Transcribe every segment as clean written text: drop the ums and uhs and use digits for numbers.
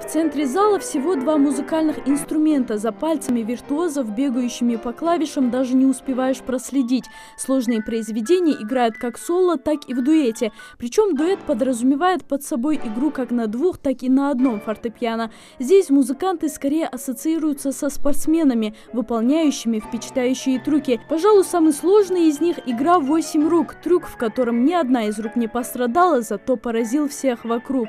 В центре зала всего два музыкальных инструмента. За пальцами виртуозов, бегающими по клавишам, даже не успеваешь проследить. Сложные произведения играют как соло, так и в дуэте. Причем дуэт подразумевает под собой игру как на двух, так и на одном фортепиано. Здесь музыканты скорее ассоциируются со спортсменами, выполняющими впечатляющие трюки. Пожалуй, самый сложный из них – игра в 8 рук. Трюк, в котором ни одна из рук не пострадала, зато поразил всех вокруг.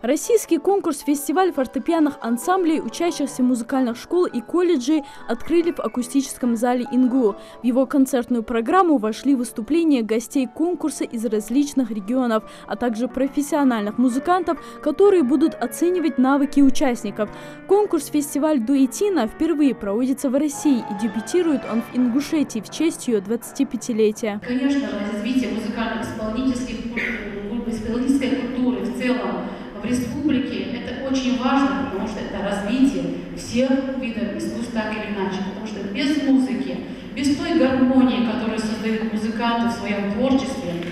Российский конкурс-фестиваль фортепианных ансамблей учащихся музыкальных школ и колледжей открыли в акустическом зале ИНГУ. В его концертную программу вошли выступления гостей конкурса из различных регионов, а также профессиональных музыкантов, которые будут оценивать навыки участников. Конкурс-фестиваль «Дуэтина» впервые проводится в России и дебютирует он в Ингушетии в честь ее 25-летия. Конечно, развитие музыкально-исполнительской культуры в целом в республике это очень важно, потому что это развитие всех видов искусств так или иначе. Потому что без музыки, без той гармонии, которую создают музыканты в своем творчестве,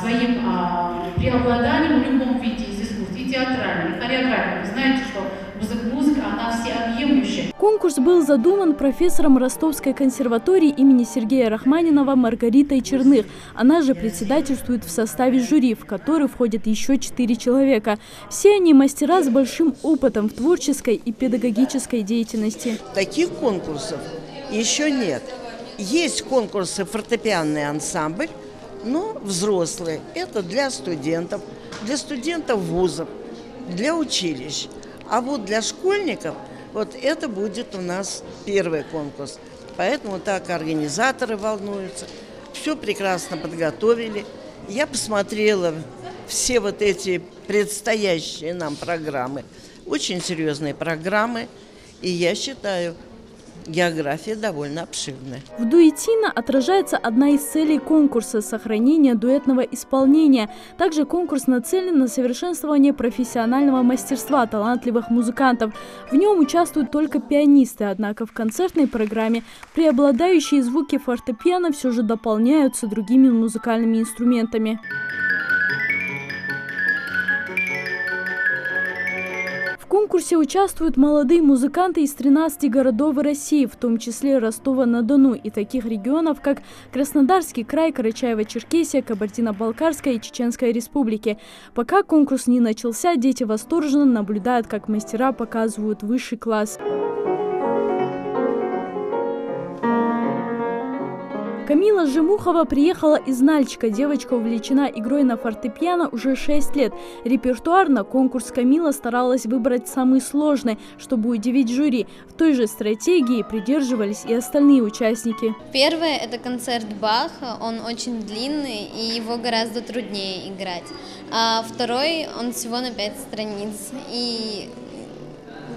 своим преобладанием в любом виде из искусств, и театральной, и хореографии. Вы знаете, что музыка, она всеобъемлющая. Конкурс был задуман профессором Ростовской консерватории имени Сергея Рахманинова Маргаритой Черных. Она же председательствует в составе жюри, в который входят еще 4 человека. Все они мастера с большим опытом в творческой и педагогической деятельности. Таких конкурсов еще нет. Есть конкурсы «Фортепианный ансамбль», но взрослые. Это для студентов вузов, для училищ. А вот для школьников вот это будет у нас первый конкурс. Поэтому так организаторы волнуются. Все прекрасно подготовили. Я посмотрела все вот эти предстоящие нам программы. Очень серьезные программы. И я считаю, география довольно обширная. В «Дуэтина» отражается одна из целей конкурса – сохранение дуэтного исполнения. Также конкурс нацелен на совершенствование профессионального мастерства талантливых музыкантов. В нем участвуют только пианисты, однако в концертной программе преобладающие звуки фортепиано все же дополняются другими музыкальными инструментами. В конкурсе участвуют молодые музыканты из 13 городов России, в том числе Ростова-на-Дону и таких регионов, как Краснодарский край, Карачаево-Черкесия, Кабардино-Балкарская и Чеченская республики. Пока конкурс не начался, дети восторженно наблюдают, как мастера показывают высший класс. Камила Жемухова приехала из Нальчика. Девочка увлечена игрой на фортепиано уже 6 лет. Репертуар на конкурс Камила старалась выбрать самый сложный, чтобы удивить жюри. В той же стратегии придерживались и остальные участники. Первый – это концерт Баха, он очень длинный и его гораздо труднее играть. А второй, он всего на 5 страниц и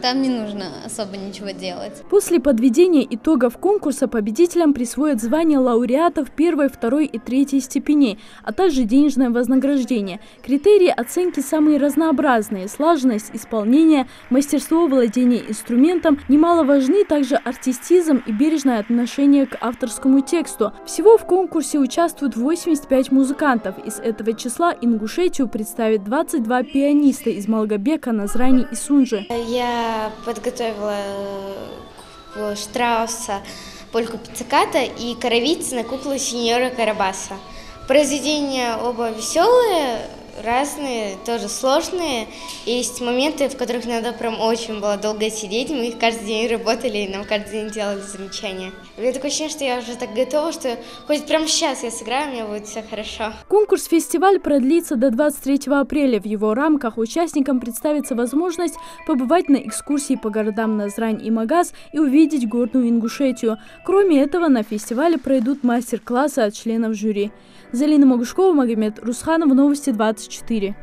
там не нужно особо ничего делать. После подведения итогов конкурса победителям присвоят звание лауреатов 1, 2 и 3 степеней, а также денежное вознаграждение. Критерии оценки самые разнообразные – слаженность исполнения, мастерство владения инструментом. Немало важны также артистизм и бережное отношение к авторскому тексту. Всего в конкурсе участвуют 85 музыкантов. Из этого числа Ингушетию представит 22 пианиста из Малгобека, Назрани и Сунжи. Я подготовила Штрауса польку пицциката и Коровицына куклу сеньора Карабаса. Произведения оба веселые, разные, тоже сложные. Есть моменты, в которых надо прям очень было долго сидеть. Мы каждый день работали, и нам каждый день делали замечания. У меня такое ощущение, что я уже так готова, что хоть прямо сейчас я сыграю, у меня будет все хорошо. Конкурс-фестиваль продлится до 23 апреля. В его рамках участникам представится возможность побывать на экскурсии по городам Назрань и Магаз и увидеть горную Ингушетию. Кроме этого, на фестивале пройдут мастер-классы от членов жюри. Залина Могушкова, Магомед Русханов, Новости 24.